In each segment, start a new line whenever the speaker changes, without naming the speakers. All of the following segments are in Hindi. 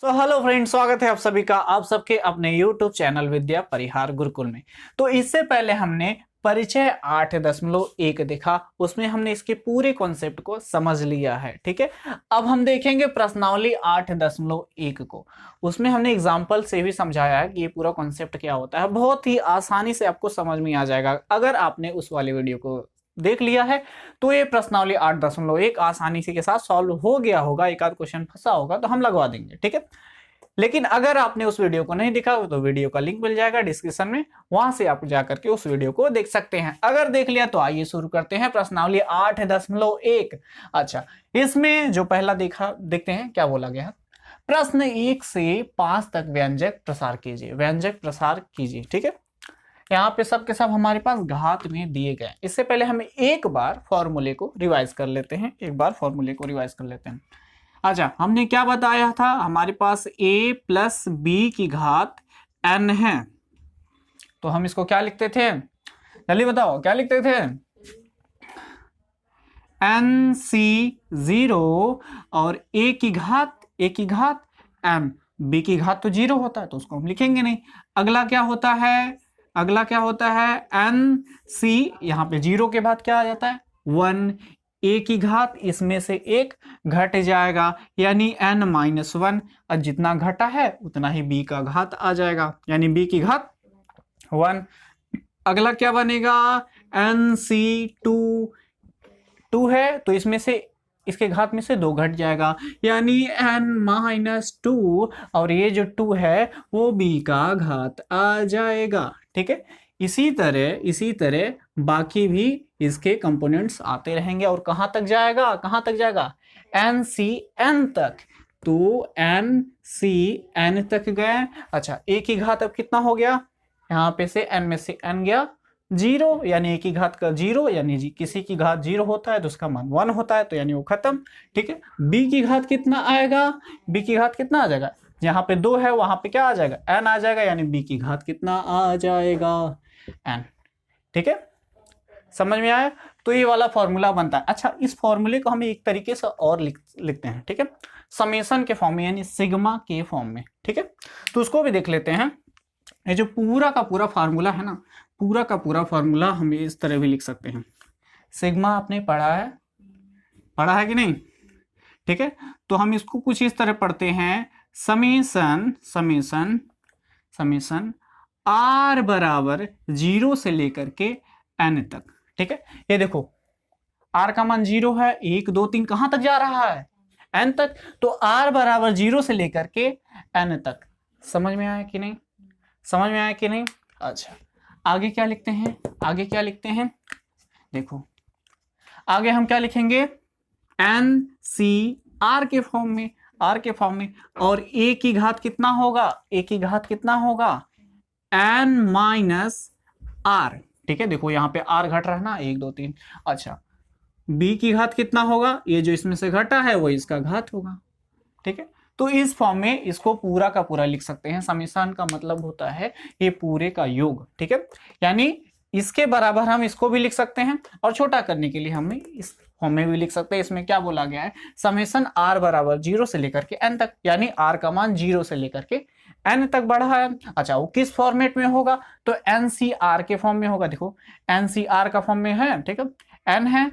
हेलो फ्रेंड्स, स्वागत है आप सभी का आप सबके अपने YouTube चैनल विद्या परिहार गुरुकुल में। तो इससे पहले हमने परिचय 8.1 देखा, उसमें हमने इसके पूरे कॉन्सेप्ट को समझ लिया है। ठीक है, अब हम देखेंगे प्रश्नावली 8.1 को। उसमें हमने एग्जाम्पल से भी समझाया है कि ये पूरा कॉन्सेप्ट क्या होता है। बहुत ही आसानी से आपको समझ में आ जाएगा अगर आपने उस वाले वीडियो को देख लिया है। तो ये प्रश्नावली 8.1 आसानी से के साथ सॉल्व हो गया होगा। एक आध क्वेश्चन फंसा होगा तो हम लगवा देंगे। ठीक है, लेकिन अगर आपने उस वीडियो को नहीं देखा तो वीडियो का लिंक मिल जाएगा डिस्क्रिप्शन में, वहां से आप जाकर के उस वीडियो को देख सकते हैं। अगर देख लिया तो आइए शुरू करते हैं प्रश्नावली 8.1। अच्छा, इसमें जो पहला देखते हैं क्या बोला गया है। प्रश्न 1 से 5 तक व्यंजक प्रसार कीजिए। व्यंजक प्रसार कीजिए। ठीक है, यहाँ पे सब के सब हमारे पास घात में दिए गए। इससे पहले हम एक बार फॉर्मूले को रिवाइज कर लेते हैं। अच्छा, हमने क्या बताया था, हमारे पास a प्लस बी की घात n है। तो हम इसको क्या लिखते थे, जल्दी बताओ क्या लिखते थे, nc0 और a की घात m, b की घात तो 0 होता है तो उसको हम लिखेंगे नहीं। अगला क्या होता है nc, यहाँ पे 0 के बाद क्या आ जाता है 1, a की घात इसमें से एक घट जाएगा यानी n-1, और जितना घटा है उतना ही b का घात आ जाएगा यानी b की घात 1। अगला क्या बनेगा, nc2 है तो इसमें से इसके घात में से 2 घट जाएगा यानी n-2, और ये जो 2 है वो b का घात आ जाएगा। ठीक है, इसी तरह बाकी भी इसके कंपोनेंट्स आते रहेंगे और कहां तक जाएगा NCN तक। तो NCN तक गए। अच्छा, a की घात अब कितना हो गया, यहाँ पे से n में से n गया 0, यानी a की घात का 0, यानी किसी की घात 0 होता है तो उसका मान 1 होता है, तो यानी वो खत्म। ठीक है, b की घात कितना आएगा, b की घात कितना आ जाएगा, जहां पे 2 है वहां पे क्या आ जाएगा n आ जाएगा, यानी b की घात कितना आ जाएगा n। ठीक है, समझ में आया। तो ये वाला फॉर्मूला बनता है। अच्छा, इस फॉर्मूले को हम एक तरीके से और लिखते हैं। ठीक है, समेशन के फॉर्म में यानी सिग्मा के फॉर्म में। ठीक है, तो उसको भी देख लेते हैं। ये जो पूरा का पूरा फार्मूला है ना, पूरा का पूरा फार्मूला हम इस तरह भी लिख सकते हैं। सिग्मा आपने पढ़ा है कि नहीं। ठीक है, तो हम इसको कुछ इस तरह पढ़ते हैं, समेशन r बराबर 0 से लेकर के n तक। ठीक है, ये देखो r का मान 0 है, 1 2 3 कहां तक जा रहा है n तक, तो r बराबर 0 से लेकर के n तक। समझ में आया कि नहीं। अच्छा, आगे क्या लिखते हैं, देखो आगे हम क्या लिखेंगे, NCR के फॉर्म में, और a की घात कितना होगा n-r। ठीक है, देखो यहाँ पे r घट रहा है ना, 1 2 3। अच्छा, b की घात कितना होगा, ये जो इसमें से घटा है वो इसका घात होगा। ठीक है, तो इस फॉर्म में इसको पूरा का पूरा लिख सकते हैं। समेशन का मतलब होता है ये पूरे का योग। ठीक है, यानी इसके बराबर हम इसको भी लिख सकते हैं, और छोटा करने के लिए हम इस फॉर्म में भी लिख सकते हैं। इसमें क्या बोला गया है, समेशन r बराबर 0 से लेकर के n तक, यानी r का मान 0 से लेकर के n तक बढ़ा है। अच्छा, वो किस फॉर्मेट में होगा, तो NCR के फॉर्म में होगा। देखो NCR का फॉर्म में है। ठीक है, n है,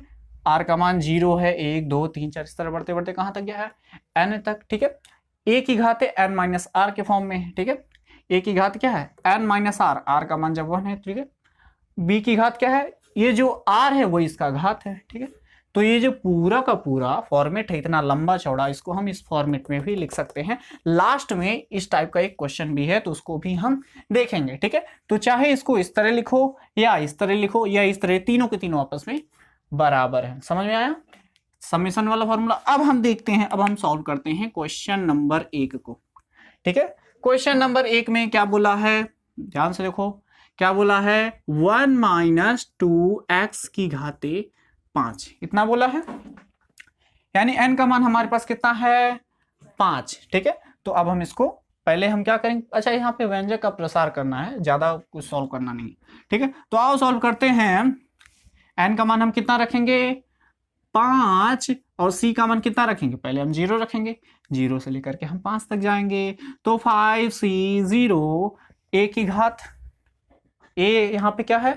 r का मान 0 है, 1 2 3 4 इस तरह बढ़ते बढ़ते कहां तक गया है n तक। ठीक है, a की घात है n-r के फॉर्म में है। ठीक है, a की घात क्या है n-r, r का मान जब 1 है। ठीक है, b की घात क्या है, ये जो r है वो इसका घात है। ठीक है, तो ये जो पूरा का पूरा फॉर्मेट है इतना लंबा चौड़ा, इसको हम इस फॉर्मेट में भी लिख सकते हैं। लास्ट में इस टाइप का एक क्वेश्चन भी है तो उसको भी हम देखेंगे। ठीक है, तो चाहे इसको इस तरह लिखो या इस तरह लिखो या इस तरह, तीनों के तीनों आपस में बराबर है। समझ में आया समेशन वाला फॉर्मूला। अब हम देखते हैं, अब हम सॉल्व करते हैं क्वेश्चन नंबर 1 को। ठीक है, क्वेश्चन नंबर 1 में क्या बोला है, ध्यान से देखो क्या बोला है, 1 - 2x की घाते 5 इतना बोला है, यानी n का मान हमारे पास कितना है 5। ठीक है, तो अब हम इसको पहले हम क्या करेंगे, अच्छा यहाँ पे व्यंजक का प्रसार करना है, ज्यादा कुछ सॉल्व करना नहीं। ठीक है, तो आओ सॉल्व करते हैं। n का मान हम कितना रखेंगे 5 और सी का मान कितना रखेंगे, पहले हम 0 रखेंगे, 0 से लेकर के हम 5 तक जाएंगे, तो 5c0 a की घात, a यहाँ पे क्या है,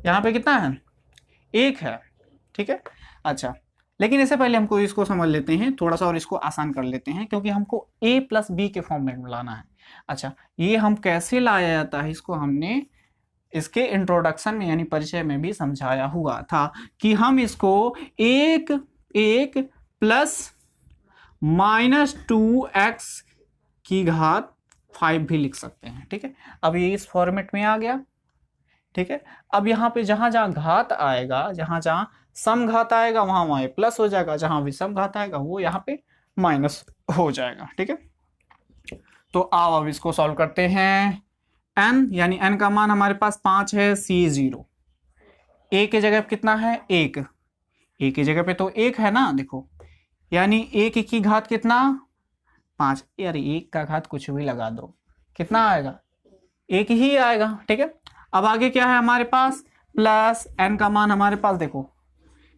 यहाँ पे कितना है, 1 है, ठीक है। अच्छा, लेकिन इससे पहले हमको इसको समझ लेते हैं थोड़ा सा और इसको आसान कर लेते हैं, क्योंकि हमको a प्लस बी के फॉर्म में लाना है। अच्छा, ये हम कैसे लाया जाता है, इसको हमने इसके इंट्रोडक्शन में यानी परिचय में भी समझाया हुआ था कि हम इसको एक प्लस -2x की घात 5 भी लिख सकते हैं, ठीक है। अब ये इस फॉर्मेट में आ गया, ठीक है। अब यहाँ पे जहां जहां घात आएगा, जहां जहां सम घात आएगा वहां वहां ये प्लस हो जाएगा, जहां विषम घात आएगा वो यहाँ पे माइनस हो जाएगा, ठीक है। तो आओ अब इसको सॉल्व करते हैं। n यानी n का मान हमारे पास 5 है, c0 a के जगह पे कितना है, 1, a की जगह पे तो 1 है ना, देखो, यानी 1 की घात कितना, 5, यार 1 का घात कुछ भी लगा दो, कितना आएगा, 1 ही आएगा, ठीक है। अब आगे क्या है हमारे पास, प्लस n का मान हमारे पास देखो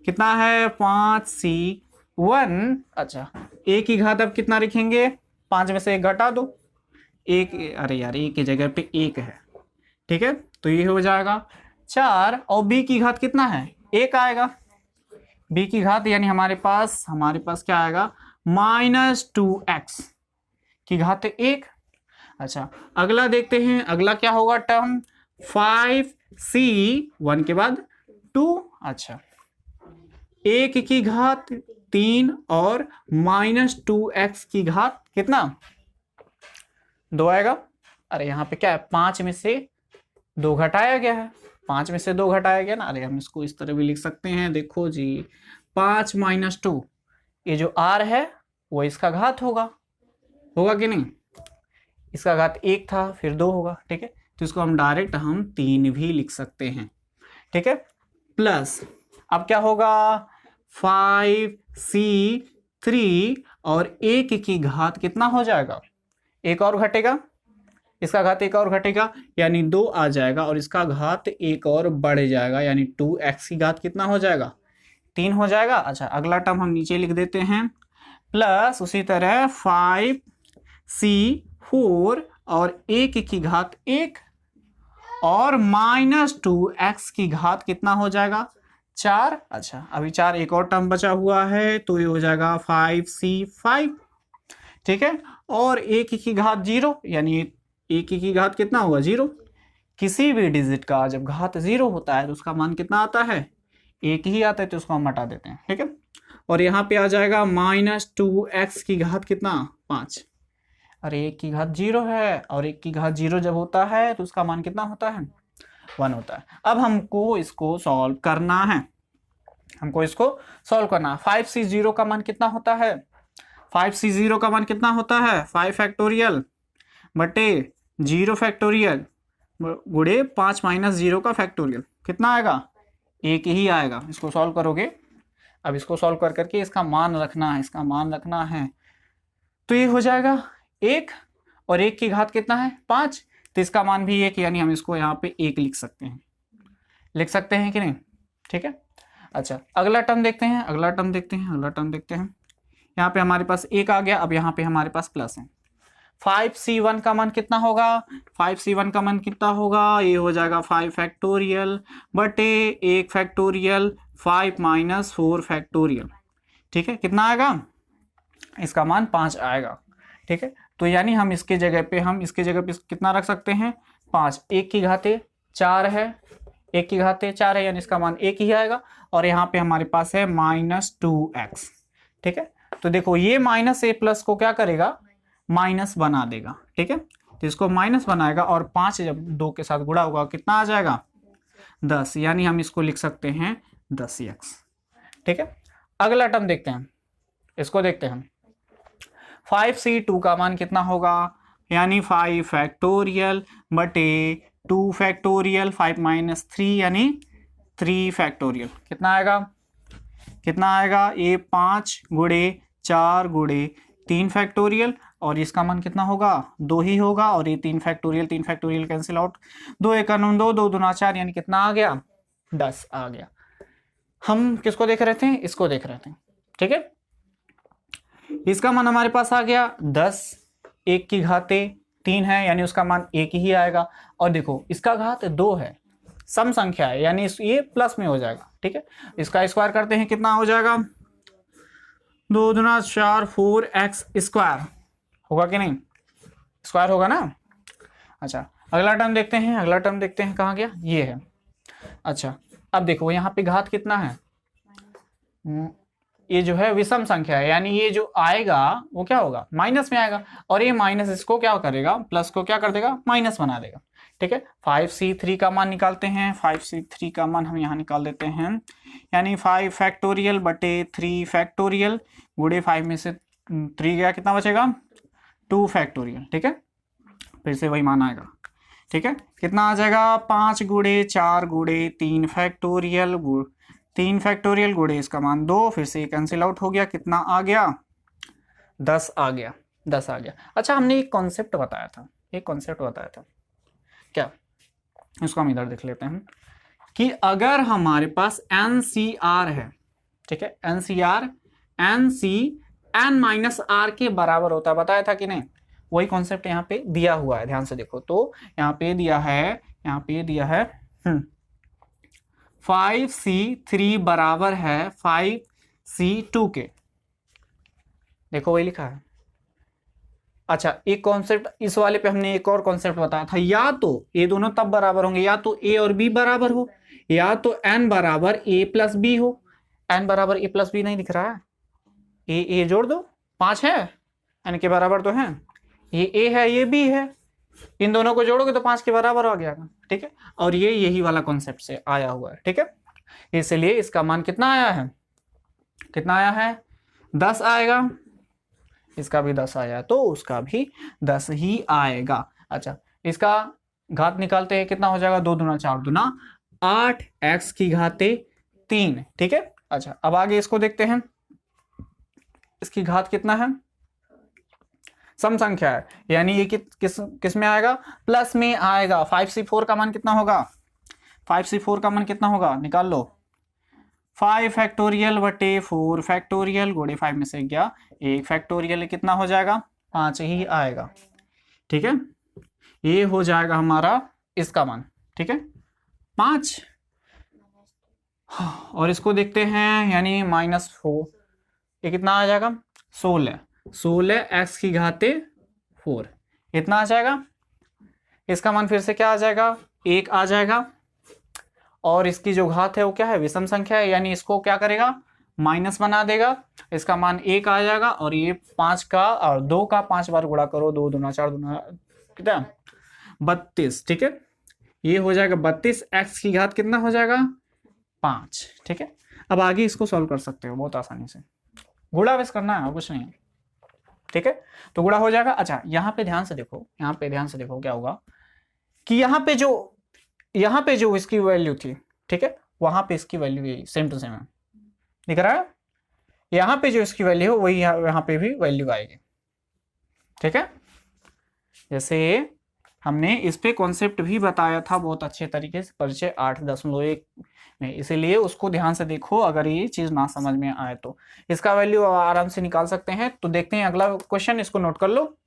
कितना है, 5c1। अच्छा, a की घात अब कितना लिखेंगे, 5 में से 1 घटा दो, 1, अरे यार 1 की जगह पे 1 है, ठीक है, तो ये हो जाएगा 4, और b की घात कितना है, 1 आएगा, b की घात यानी हमारे पास क्या आएगा, -2x की घात 1। अच्छा, अगला देखते हैं, अगला क्या होगा टर्म, 5c1 के बाद 2। अच्छा, 1 की घात 3 और -2x की घात कितना, 2 आएगा। अरे यहाँ पे क्या है, 5 में से 2 घटाया गया है, 5 में से 2 घटाया गया ना, अरे हम इसको इस तरह भी लिख सकते हैं, देखो जी, 5 - 2, ये जो r है वो इसका घात होगा कि नहीं, इसका घात 1 था, फिर 2 होगा, ठीक है। तो इसको हम डायरेक्ट 3 भी लिख सकते हैं, ठीक है। प्लस अब क्या होगा, 5c3 और 1 की घात कितना हो जाएगा, 1 और घटेगा, इसका घात 1 और घटेगा यानी 2 आ जाएगा, और इसका घात 1 और बढ़ जाएगा, यानी 2x की घात कितना हो जाएगा, 3 हो जाएगा। अच्छा, अगला टर्म हम नीचे लिख देते हैं, प्लस उसी तरह 5c4 और 1 की घात 1 और -2x की घात कितना हो जाएगा, 4। अच्छा, अभी 4, एक और टर्म बचा हुआ है, तो ये हो जाएगा 5c5, ठीक है। और 1 की घात 0, यानी 1 की घात कितना होगा, 0। किसी भी डिजिट का जब घात 0 होता है तो उसका मान कितना आता है, 1 ही आता है, तो उसको हम हटा देते हैं, ठीक है। और यहाँ पे आ जाएगा -2x की घात कितना, 5। अरे 1 की घात 0 है, और 1 की घात 0 जब होता है तो उसका मान कितना होता है, 1 होता है। अब हमको इसको सॉल्व करना है, 5c0 का मान कितना होता है, 5c0 का मान कितना होता है, 5 फैक्टोरियल बटे 0 फैक्टोरियल गुणे 5 - 0 का फैक्टोरियल, कितना आएगा, 1 ही आएगा। इसको सॉल्व करोगे, अब इसको सॉल्व कर करके इसका मान रखना है, तो ये हो जाएगा 1, और 1 की घात कितना है, 5, तो इसका मान भी 1, यानी हम इसको यहाँ पे 1 लिख सकते हैं कि नहीं, ठीक है। अच्छा, अगला टर्म देखते हैं, यहाँ पे हमारे पास 1 आ गया, अब यहाँ पे हमारे पास प्लस है। 5c1 का मान कितना होगा, ये हो जाएगा 5 फैक्टोरियल बटे 1 फैक्टोरियल 5 - 4 फैक्टोरियल, ठीक है, कितना आएगा, इसका मान 5 आएगा, ठीक है। तो यानी हम इसके जगह पे कितना रख सकते हैं, 5, 1 की घात 4 है, 1 की घात 4 है, यानी इसका मान 1 ही आएगा, और यहाँ पे हमारे पास है -2x, ठीक है। तो देखो ये माइनस a प्लस को क्या करेगा, माइनस बना देगा, ठीक है। तो इसको माइनस बनाएगा, और 5 जब 2 के साथ गुणा होगा कितना आ जाएगा, 10, यानी हम इसको लिख सकते हैं 10x, ठीक है। अगला टर्म देखते हैं, इसको देखते हैं, 5c2 का मान कितना होगा, यानी 5 फैक्टोरियल बटे 2 फैक्टोरियल 5 - 3 यानी 3 फैक्टोरियल, कितना आएगा, ये 5 गुणे 4 गुणे 3 फैक्टोरियल, और इसका मान कितना होगा, 2 ही होगा, और ये 3 फैक्टोरियल कैंसिल आउट, 2 × 9 = 2, 2 × 4 यानी कितना आ गया, 10 आ गया। हम किसको देख रहे थे, इसको देख रहे थे, ठीक है। इसका मान हमारे पास आ गया 10, 1 की घाते 3 है, यानी उसका मान 1 ही आएगा। और देखो इसका घात 2 है, सम संख्या है, यानी ये प्लस में हो जाएगा, ठीक है। इसका स्क्वायर करते हैं, कितना हो जाएगा, 2 दूना 4 4x स्क्वायर होगा कि नहीं, स्क्वायर होगा ना। अच्छा अगला टर्म देखते हैं, अगला टर्म देखते हैं कहाँ गया, ये है। अच्छा अब देखो यहाँ पे घात कितना है, ये जो है विषम संख्या है, यानी ये जो आएगा वो क्या होगा, माइनस में आएगा, और ये माइनस इसको क्या करेगा, प्लस को क्या कर देगा, माइनस बना देगा, ठीक है। 5c3 का मान निकालते हैं, 5c3 का मान हम यहाँ निकाल देते हैं, यानी 5 फैक्टोरियल बटे 3 फैक्टोरियल गुड़े 5 में से 3 गया, कितना बचेगा 2 फैक्टोरियल, ठीक है। फिर से वही मान आएगा, ठीक है। कितना आ जाएगा 5 गुड़े 4 गुड़े 3 फैक्टोरियल 3 फैक्टोरियल गुड़े इसका मान 2, फिर से कैंसिल आउट हो गया, कितना आ गया 10 आ गया, 10 आ गया। अच्छा हमने एक कॉन्सेप्ट बताया था, एक कॉन्सेप्ट बताया था क्या, इसको हम इधर देख लेते हैं कि अगर हमारे पास NCR है, ठीक है, NCR NC n-r के बराबर होता है, बताया था कि नहीं, वही कॉन्सेप्ट यहाँ पे दिया हुआ है, ध्यान से देखो तो यहाँ पे दिया है, यहाँ पे दिया है 5c3 बराबर है 5c2 के, देखो वही लिखा है। अच्छा एक कॉन्सेप्ट इस वाले पे हमने एक और कॉन्सेप्ट बताया था, या तो ये दोनों तब बराबर होंगे, या तो a और b बराबर हो, या तो n बराबर a प्लस b हो। n बराबर a प्लस b नहीं दिख रहा है, a जोड़ दो, 5 है, n के बराबर तो है, ये a है ये b है, इन दोनों को जोड़ोगे तो 5 के बराबर आ गया, ठीक है। और ये यही वाला कॉन्सेप्ट से आया हुआ है, ठीक है। इसलिए इसका मान कितना आया है, कितना आया है 10 आएगा, इसका भी 10 आया तो उसका भी 10 ही आएगा। अच्छा इसका घात निकालते हैं, कितना हो जाएगा 2 दूना 4 दूना 8x की घाते 3, ठीक है। अच्छा अब आगे इसको देखते हैं, इसकी घात कितना है, सम संख्या है, यानी ये किस में आएगा, प्लस में आएगा। 5c4 का मान कितना होगा, 5c4 का मान कितना होगा, निकाल लो, 5 फैक्टोरियल बटे 4 फैक्टोरियल गुणे 5 में से गया 1 फैक्टोरियल, कितना हो जाएगा 5 ही आएगा, ठीक है। ये हो जाएगा हमारा इसका मान, ठीक है 5। और इसको देखते हैं, यानी -4, ये कितना आ जाएगा 16 x की घाते 4, इतना आ जाएगा। इसका मान फिर से क्या आ जाएगा 1 आ जाएगा, और इसकी जो घात है वो क्या है, विषम संख्या है, यानी इसको क्या करेगा माइनस बना देगा, इसका मान 1 आ जाएगा। और ये 5 का और 2 का 5 बार गुणा करो, 2 दूना 4 दूना कितना 32, ठीक है। ये हो जाएगा 32, x की घात कितना हो जाएगा 5, ठीक है। अब आगे इसको सॉल्व कर सकते हो बहुत आसानी से, गुणा बस करना है और कुछ नहीं है, ठीक है। तो गुणा हो जाएगा। अच्छा यहाँ पे ध्यान से देखो, यहाँ पे ध्यान से देखो क्या होगा कि यहाँ पे जो इसकी वैल्यू थी, ठीक है, वहां पे इसकी वैल्यू यही सेम टू सेम है, दिख रहा है। यहाँ पे जो इसकी वैल्यू है वही यहाँ पे भी वैल्यू आएगी, ठीक है। जैसे हमने इस पे कॉन्सेप्ट भी बताया था बहुत अच्छे तरीके से परिचय 8.1 में, इसीलिए उसको ध्यान से देखो, अगर ये चीज ना समझ में आए तो इसका वैल्यू आराम से निकाल सकते हैं। तो देखते हैं अगला क्वेश्चन, इसको नोट कर लो।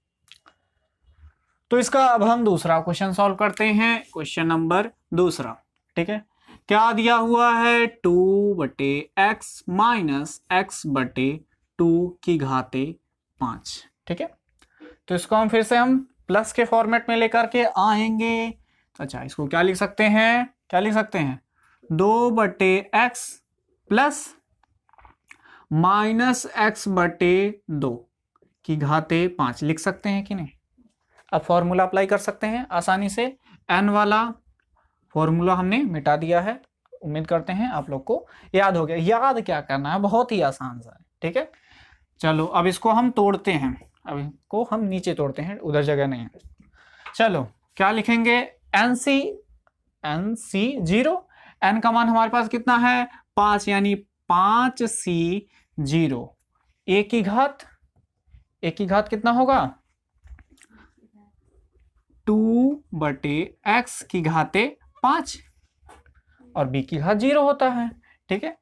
तो इसका अब हम दूसरा क्वेश्चन सॉल्व करते हैं, क्वेश्चन नंबर दूसरा, ठीक है। क्या दिया हुआ है 2/x माइनस x बटे 2 की घाते 5, ठीक है। तो इसको हम फिर से प्लस के फॉर्मेट में लेकर के आएंगे। अच्छा इसको क्या लिख सकते हैं, 2/x प्लस माइनस x बटे 2 की घाते 5 लिख सकते हैं कि नहीं। अब फॉर्मूला अप्लाई कर सकते हैं आसानी से, n वाला फॉर्मूला हमने मिटा दिया है, उम्मीद करते हैं आप लोग को याद हो गया। याद क्या करना है, बहुत ही आसान सा है, ठीक है। चलो अब इसको हम तोड़ते हैं, अब इसको हम नीचे तोड़ते हैं, उधर जगह नहीं है। चलो क्या लिखेंगे, NC0, n का मान हमारे पास कितना है 5, यानी 5C0, a की घात कितना होगा 2/x की घाते 5, और b की घात 0 होता है, ठीक है।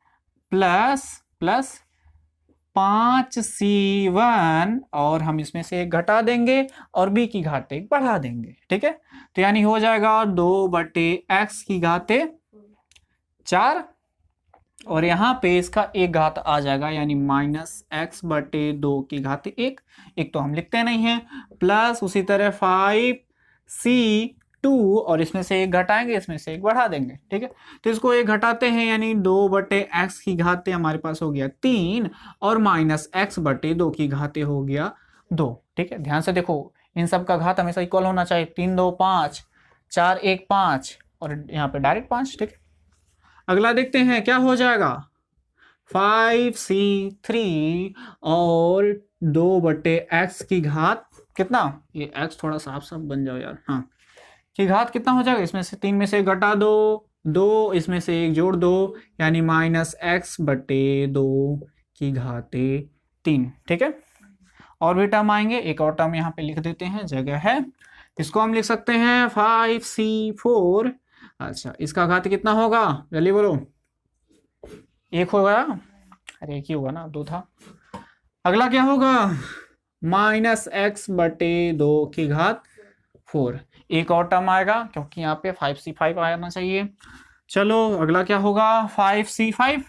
प्लस प्लस 5c1 और हम इसमें से एक घटा देंगे और b की घात 1 बढ़ा देंगे। ठीक है, तो यानी हो जाएगा 2/x की घात 4 और यहाँ पे इसका एक घात आ जाएगा यानी -x/2 की घात 1। एक तो हम लिखते नहीं हैं, प्लस उसी तरह 5c2 और इसमें से एक घटाएंगे, इसमें से एक बढ़ा देंगे। ठीक है, तो इसको एक घटाते हैं यानी 2/x की घात हमारे पास हो गया 3 और -x/2 की घात हो गया 2। ठीक है, ध्यान से देखो, इन सब का घात हमेशा इक्वल होना चाहिए। 3 2 5, 4 1 5 और यहाँ पे डायरेक्ट 5। ठीक है, अगला देखते हैं क्या हो जाएगा। 5c3 और 2/x की घात कितना, ये x थोड़ा साफ साफ बन जाओ यार, हाँ, की घात कितना हो जाएगा, इसमें से 3 में से घटा दो, 2 इसमें से एक जोड़ दो यानी -x/2 की घात 3। ठीक है, और भी टर्म आएंगे, एक और टर्म यहाँ पे लिख देते हैं, जगह है, इसको हम लिख सकते हैं 5c4। अच्छा, इसका घात कितना होगा, जल्दी बोलो। 1 होगा, अरे 1 ही होगा ना, 2 था। अगला क्या होगा, -x/2 की घात 4। एक और टर्म आएगा क्योंकि यहाँ पे 5c5 आना चाहिए। चलो अगला क्या होगा, 5c5,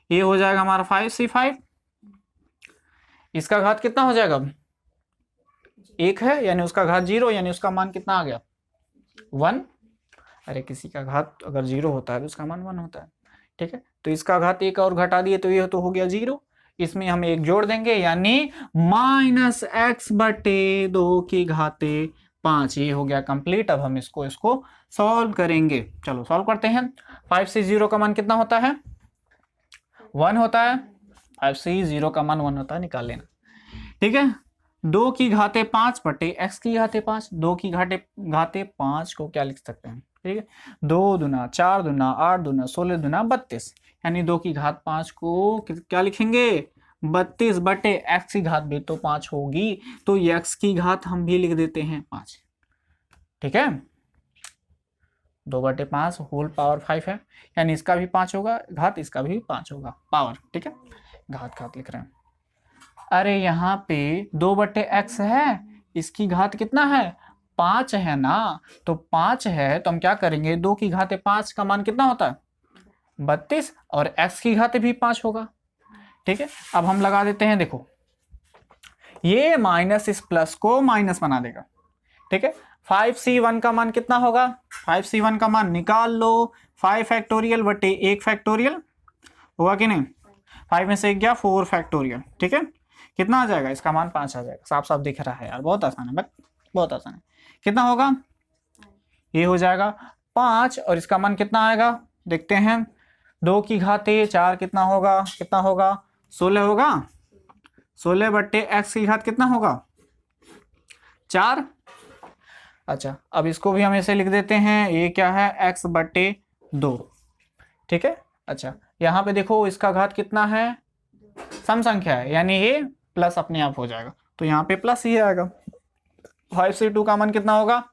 ये हो जाएगा हमारा 5c5। इसका घात कितना हो जाएगा, 1 है यानी उसका घात 0 यानी उसका मान कितना आ गया, 1। अरे किसी का घात अगर 0 होता है तो उसका मान 1 होता है। ठीक है, तो इसका घात 1 और घटा दिए तो ये तो हो गया 0, इसमें हम एक जोड़ देंगे यानी -x/2 की घात 5। ये हो गया कंप्लीट। अब हम इसको सॉल्व करेंगे। चलो सॉल्व करते हैं। 5 से 0 का मान कितना होता है, 1 होता है। 5 से 0 का मान 1 होता है, निकाल लेना। ठीक है, 2 की घात 5 बटे x की घात 5। 2 की घात 5 को क्या लिख सकते हैं, ठीक है, 2 दूना 4 दूना 8 दूना 16 दूना 32 यानी 2 की घात 5 को क्या लिखेंगे, 32 बटे x की घात भी तो 5 होगी, तो x की घात हम भी लिख देते हैं 5। ठीक है, 2/5 होल पावर 5 है यानी इसका भी 5 होगा घात, इसका भी 5 होगा पावर। ठीक है, घात लिख रहे हैं। अरे यहाँ पे 2/x है, इसकी घात कितना है, 5 है ना, तो 5 है तो हम क्या करेंगे, 2 की घात 5 का मान कितना होता है, 32 और x की घात भी 5 होगा। ठीक है, अब हम लगा देते हैं, देखो ये माइनस इस प्लस को माइनस बना देगा। ठीक है, 5c1 का मान कितना होगा, 5c1 का मान निकाल लो, 5 फैक्टोरियल बटे 1 फैक्टोरियल होगा कि नहीं, 5 में से 1 गया 4 फैक्टोरियल। ठीक है, कितना आ जाएगा, इसका मान 5 आ जाएगा। साफ साफ दिख रहा है यार, बहुत आसान है, बट बहुत आसान है। कितना होगा, ये हो जाएगा 5 और इसका मान कितना आएगा, देखते हैं। 2 की घात 4 कितना होगा, 16 होगा। 16 बट्टे x की घात कितना होगा, 4। अच्छा, अब इसको भी हम ऐसे लिख देते हैं, ये क्या है, x/2। ठीक है, अच्छा यहाँ पे देखो इसका घात कितना है, सम संख्या है यानी ये प्लस अपने आप हो जाएगा, तो यहाँ पे प्लस ही आएगा। 5c2 का मान कितना होगा,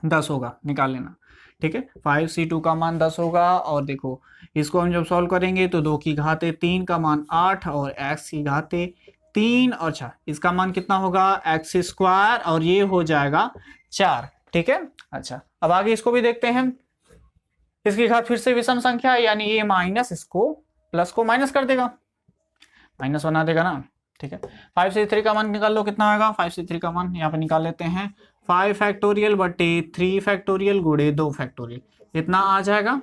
10 होगा, निकाल लेना। ठीक है, 5c2 का मान 10 होगा और देखो इसको हम जब सॉल्व करेंगे तो 2 की घात 3 का मान 8 और x की घात 3 और 4, इसका मान कितना होगा, x² और ये हो जाएगा 4। ठीक है, अच्छा अब आगे इसको भी देखते हैं। इसकी घात फिर से विषम संख्या है यानी ये माइनस इसको प्लस को माइनस कर देगा, माइनस बना देगा ना। ठीक है, 5 से 3 का मान निकाल लो, कितना आएगा, 5 से 3 का मान यहाँ पे निकाल लेते हैं। 5 फैक्टोरियल बटे 3 फैक्टोरियल गुड़े 2 फैक्टोरियल, इतना आ जाएगा।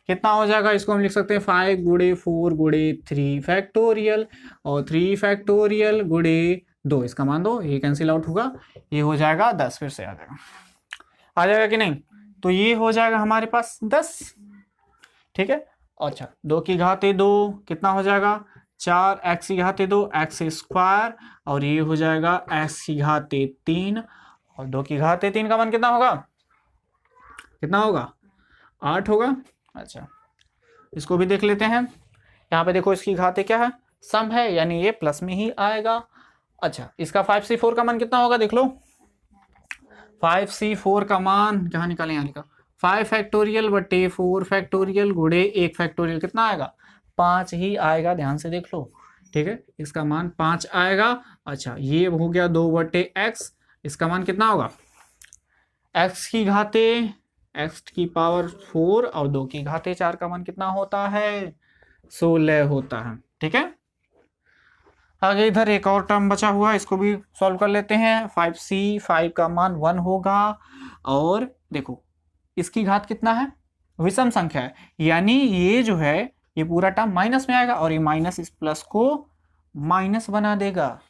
कितना हो जाएगा, इसको हम लिख सकते हैं 5 गुड़े 4 गुड़े 3 फैक्टोरियल और 3 फैक्टोरियल गुड़े 2, इसका मान 2, ये कैंसिल आउट होगा, ये हो जाएगा 10। फिर से आ जाएगा कि नहीं, तो ये हो जाएगा हमारे पास 10। ठीक है, अच्छा 2 की घात 2 कितना हो जाएगा, 4 x की घात 2 x² और ये हो जाएगा x की घात 3 और 2 की घात 3 का मान कितना होगा, 8 होगा। अच्छा इसको भी देख लेते हैं, यहाँ पे देखो इसकी घात क्या है, सम है यानी ये प्लस में ही आएगा। अच्छा इसका 5c4 का मान कितना होगा, देख लो 5c4 का मान कहाँ निकालें, यहाँ निकाल, 5 फैक्टोरियल बटे 4 फैक्टोरियल गुड़े 1 फैक्टोरियल कितना आएगा, 5 ही आएगा, ध्यान से देख लो। ठीक है, इसका मान 5 आएगा। अच्छा, ये हो गया 2/x, इसका मान कितना होगा? x की घाते x की पावर 4 और 2 की घाते 4 का मान कितना होता है? 16 होता है। ठीक है, आगे इधर एक और टर्म बचा हुआ है, इसको भी सॉल्व कर लेते हैं। 5c, 5 का मान 1 होगा, और देखो इसकी घात कितना है? विषम संख्या है, यानी ये जो है ये पूरा टर्म माइनस में आएगा, और ये माइनस इस प्लस को माइनस बना देगा।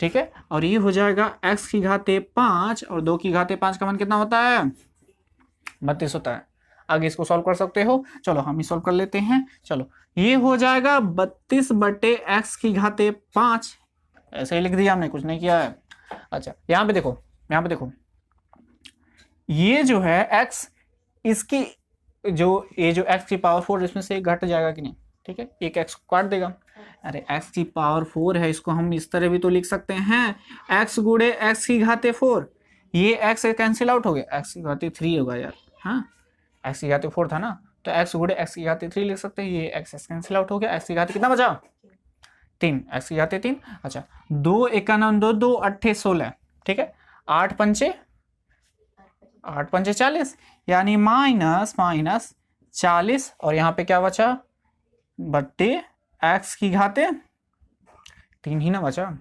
ठीक है, और ये हो जाएगा x की घाते 5 और 2 की घाते 5 का मान कितना होता है? 32 होता है। आगे इसको सॉल्व कर सकते हो, चलो हम ही सॉल्व कर लेते हैं। चलो, ये हो जाएगा 32/x की घाते 5, ऐसे ही लिख दिया हमने, कुछ नहीं किया है। अच्छा, यहाँ पे देखो, यहाँ पे देखो, ये जो है x, इसकी जो ये जो x की पावर 4, इसमें से घट जाएगा कि नहीं? ठीक है, एक x को काट देगा। अरे x की पावर 4 है, इसको हम इस तरह भी तो लिख सकते हैं, x गुणे x की घाते 4, ये x कैंसिल आउट हो गया, x की घाते 3 होगा यार। हाँ, x की घाते 4 था ना, तो x गुणे x की घाते 3 लिख सकते हैं, ये x कैंसिल आउट हो गया, x की घाते कितना बचा? 3, x की घाते 3। अच्छा, 2 1 2 2 8 16, ठीक है, 8 पंचे 40, यानी माइनस 40, और यहाँ पे क्या बचा? बट्टे x की घाते 3 ही ना बचा,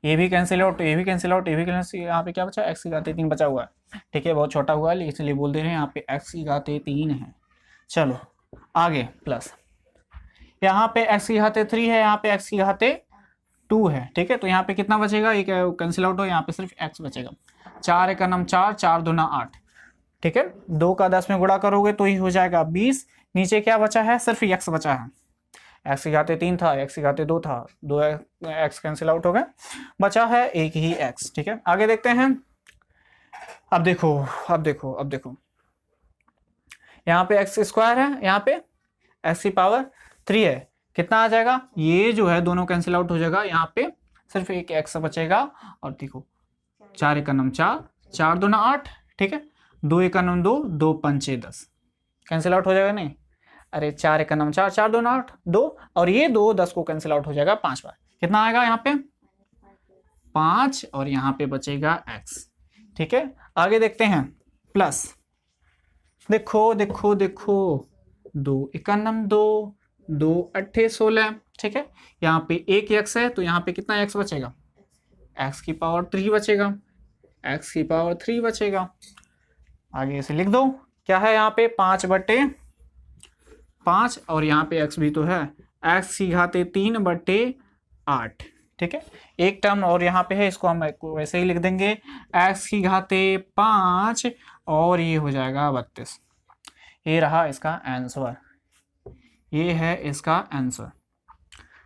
ये भी कैंसिल आउट, ये भी कैंसिल आउट, ये भी कैंसिल, यहाँ पे क्या बचा? x की घाते 3 बचा हुआ है। ठीक है, बहुत छोटा हुआ है इसलिए बोल दे रहे हैं, यहाँ पे x की घाते 3 है। चलो आगे, प्लस यहाँ पे x की घाते 3 है, यहाँ पे x की घाते 2 है। ठीक है, तो यहाँ पे कितना बचेगा? ये कैंसिल आउट हो, यहाँ पे सिर्फ x बचेगा। 4 1 4, 4 2 8। ठीक है, 2 का 10 में गुणा करोगे तो ही हो जाएगा 20। नीचे क्या बचा है? सिर्फ x बचा है, x की घाते 3 था, x की घाते 2 था, 2 x कैंसिल आउट हो गए, बचा है एक ही x। ठीक है, आगे देखते हैं। अब देखो, अब देखो, अब देखो, यहाँ पे x स्क्वायर है, यहाँ पे x की पावर 3 है, कितना आ जाएगा? ये जो है दोनों कैंसिल आउट हो जाएगा, यहाँ पे सिर्फ एक x बचेगा। और देखो, 4 1 4, 4 2 8, ठीक है, 2 1 2, 2 5 10, कैंसिल आउट हो जाएगा नहीं? अरे 4 1 4, 4 2 8, 2, और ये 2 10 को कैंसिल आउट हो जाएगा 5 बार, कितना आएगा यहाँ पे? 5, और यहाँ पे बचेगा x। ठीक है, आगे देखते हैं, प्लस देखो देखो देखो, 2 1 2, 2 8 16, ठीक है, यहाँ पे एक x है, तो यहाँ पे कितना x बचेगा? x की पावर 3 बचेगा, x की पावर 3 बचेगा। आगे इसे लिख दो, क्या है यहाँ पे? 5/5, और यहाँ पे x भी तो है, x की घाते 3/8। ठीक है, एक टर्म और यहाँ पे है, इसको हम वैसे ही लिख देंगे, x की घाते 5, और ये हो जाएगा 32। ये रहा इसका आंसर, ये है इसका आंसर।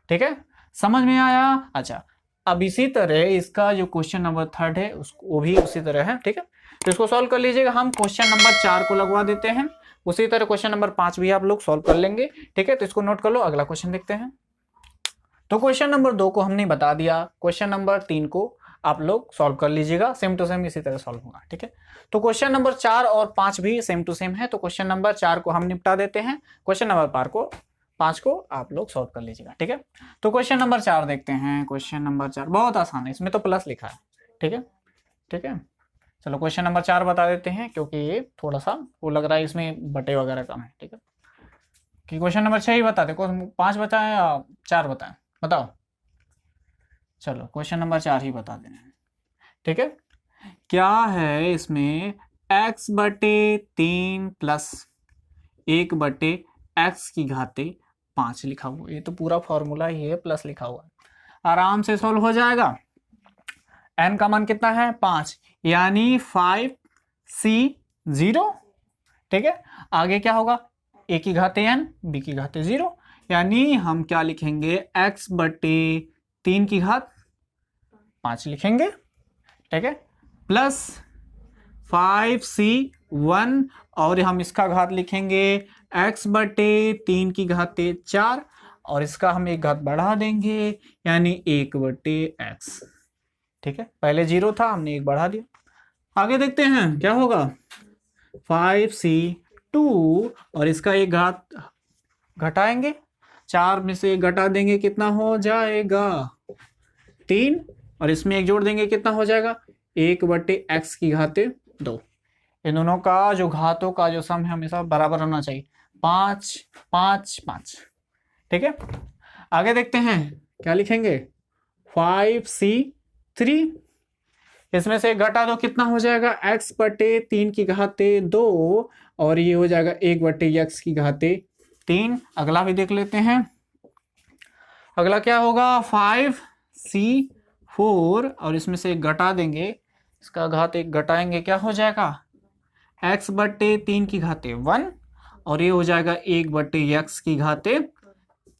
ठीक है, समझ में आया? अच्छा, अब इसी तरह इसका जो क्वेश्चन नंबर 3 है उसको, वो भी उसी तरह है। ठीक है, तो इसको सॉल्व कर लीजिएगा। हम क्वेश्चन नंबर 4 को लगवा देते हैं, उसी तरह क्वेश्चन नंबर 5 भी आप लोग सॉल्व कर लेंगे। ठीक है, तो इसको नोट कर लो, अगला क्वेश्चन देखते हैं। तो क्वेश्चन नंबर 2 को हमने बता दिया, क्वेश्चन नंबर 3 को आप लोग सॉल्व कर लीजिएगा, सेम टू सेम इसी तरह सॉल्व होगा। ठीक है, तो क्वेश्चन नंबर 4 और 5 भी सेम टू सेम है, तो क्वेश्चन नंबर 4 को हम निपटा देते हैं, क्वेश्चन नंबर 5 को आप लोग सॉल्व कर लीजिएगा। ठीक है, तो क्वेश्चन नंबर 4 देखते हैं। क्वेश्चन नंबर 4 बहुत आसान है, इसमें तो प्लस लिखा है। ठीक है, ठीक है, चलो क्वेश्चन नंबर 4 बता देते हैं, क्योंकि ये थोड़ा सा वो लग रहा है इसमें बटे वगैरह कम है। ठीक है, कि क्वेश्चन नंबर 6 ही बता दे, 5 बताएं या 4 बताएं, बताओ। चलो क्वेश्चन नंबर 4 ही बता देना है। ठीक है, क्या है इसमें? x/3 प्लस 1/x की घाते 5 लिखा हुआ, ये तो पूरा फॉर्मूला ही है, प्लस लिखा हुआ है, आराम से सॉल्व हो जाएगा। n का मान कितना है? 5, यानी 5c0। ठीक है, आगे क्या होगा? a की घाते n, b की घाते 0, यानी हम क्या लिखेंगे? x/3 की घात 5 लिखेंगे। ठीक है, प्लस 5c1, और हम इसका घात लिखेंगे x/3 की घाते 4, और इसका हम एक घात बढ़ा देंगे, यानी 1/x। ठीक है, पहले 0 था, हमने 1 बढ़ा दिया। आगे देखते हैं क्या होगा? 5c2, और इसका एक घात घटाएंगे, 4 में से 1 घटा देंगे कितना हो जाएगा 3, और इसमें 1 जोड़ देंगे कितना हो जाएगा 1/x की घाते 2। इन दोनों का जो घातों का जो सम है हमेशा बराबर होना चाहिए, 5 5 5। ठीक है, आगे देखते हैं क्या लिखेंगे 5c3, इसमें से घटा दो कितना हो जाएगा x/3 की घाते 2, और ये हो जाएगा 1/x की घाते 3। अगला भी देख लेते हैं, अगला क्या होगा 5c4, और इसमें से घटा देंगे, इसका घात 1 घटाएंगे क्या हो जाएगा x/3 की घाते 1, और ये हो जाएगा 1/x की घाते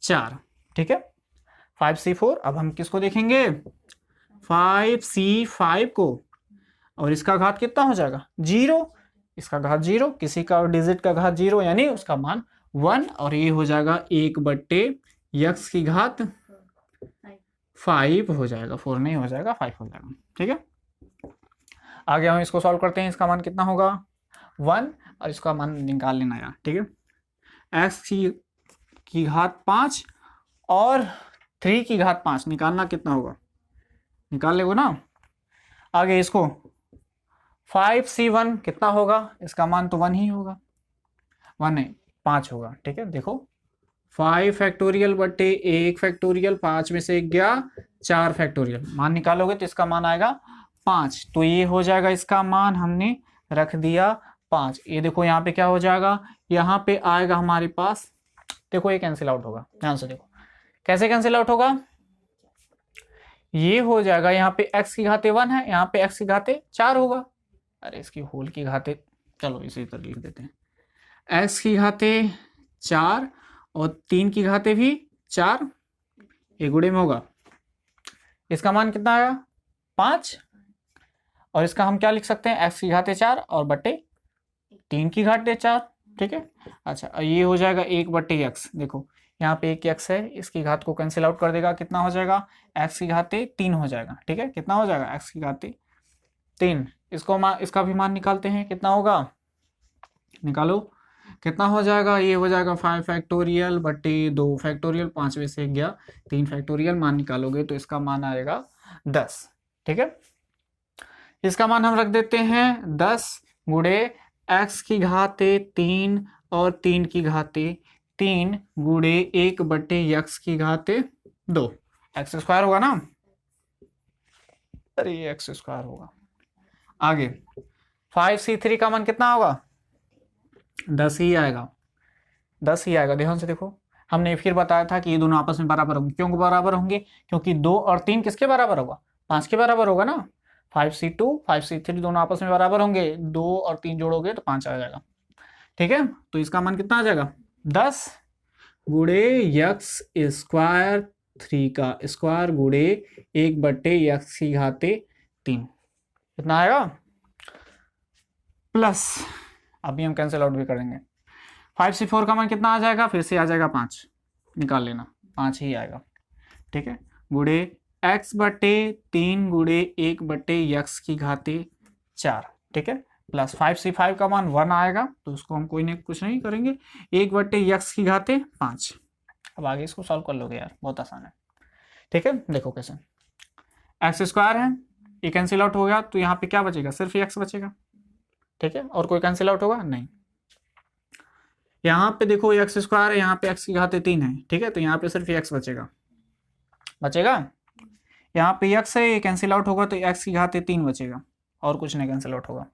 4। ठीक है, 5c4। अब हम किसको देखेंगे 5c5 को, और इसका घात कितना हो जाएगा 0, इसका घात 0, किसी का डिजिट का घात 0 यानी उसका मान 1, और ये हो जाएगा 1/x की घात 5 हो जाएगा, 4 नहीं हो जाएगा 5 हो जाएगा। ठीक है, आगे हम इसको सॉल्व करते हैं, इसका मान कितना होगा 1, और इसका मान निकाल लेना यार। ठीक है, x की घात 5 और 3 की घात 5 निकालना कितना होगा, निकाल लेगो ना। आगे इसको 5c1 कितना होगा, इसका मान तो 1 ही होगा, 1 नहीं 5 होगा। ठीक है, देखो 5 फैक्टोरियल बटे 1 फैक्टोरियल, 5 में से 1 गया 4 फैक्टोरियल, मान निकालोगे तो इसका मान आएगा 5, तो ये हो जाएगा इसका मान हमने रख दिया 5। ये देखो यहाँ पे क्या हो जाएगा, यहाँ पे आएगा हमारे पास, देखो ये कैंसिल आउट होगा, ध्यान से देखो कैसे कैंसिल आउट होगा, ये हो जाएगा यहाँ पे x की घाते 1 है, यहाँ पे x की घाते 4 होगा, अरे इसकी होल की घाते, चलो इसी तरह लिख देते हैं, x की घाते 4 और 3 की घाते भी 4, ये गुणे में होगा, इसका मान कितना आया 5, और इसका हम क्या लिख सकते हैं x की घाते 4 और बटे 3 की घाते 4। ठीक है, अच्छा ये हो जाएगा 1/x, देखो यहाँ पे 1x है, इसकी घात को कैंसिल आउट कर देगा, कितना हो जाएगा x की घाते 3 हो जाएगा। ठीक है, कितना हो जाएगा x की घाते 3, इसका भी मान निकालते हैं, कितना होगा निकालो, कितना हो जाएगा, ये हो जाएगा 5 फैक्टोरियल बटे 2 फैक्टोरियल, 5 में से गया 3 फैक्टोरियल, मान निकालोगे तो इसका मान आएगा 10। ठीक है, इसका मान हम रख देते हैं 10 गुणे x की घाते 3 और 3 की घाते 3 गुणे 1/x की घाते 2, x स्क्वायर होगा ना, अरे ये x स्क्वायर होगा। आगे 5c3 का मान कितना होगा 10 ही आएगा, 10 ही आएगा। ध्यान से देखो, हमने फिर बताया था कि ये दोनों आपस में बराबर होंगे, क्यों बराबर होंगे, क्योंकि 2 और 3 किसके बराबर होगा 5 के बराबर होगा ना, 5c2 5c3 दोनों आपस में बराबर होंगे, 2 और 3 जोड़ोगे तो 5 आ जाएगा। ठीक है, तो इसका मान कितना आ जाएगा 10 गुणे x स्क्वायर 3 का स्क्वायर गुणे 1/x की घाते 3, कितना आएगा प्लस, अभी हम कैंसिल आउट भी करेंगे, 5c4 का मान कितना आ जाएगा, फिर से आ जाएगा 5, निकाल लेना 5 ही आएगा। ठीक है, गुणे x/3 गुणे 1/x की घाते 4। ठीक है, प्लस 5c5 का मान 1 आएगा, तो उसको हम कोई नहीं कुछ नहीं करेंगे, 1/x की घाते 5। अब आगे इसको सॉल्व कर लोगे यार, बहुत आसान है। ठीक है, देखो कैसे, एक्स स्क्वायर है, ये कैंसिल आउट हो गया, तो यहाँ पे क्या बचेगा सिर्फ x बचेगा। ठीक है, और कोई कैंसिल आउट होगा नहीं, यहाँ पे देखो एक्स स्क्वायर है, यहाँ पे x की घाते 3 है। ठीक है, तो यहाँ पे सिर्फ x बचेगा, यहाँ पे x है, ये कैंसिल आउट होगा तो x की घाते 3 बचेगा, और कुछ नहीं कैंसिल आउट होगा,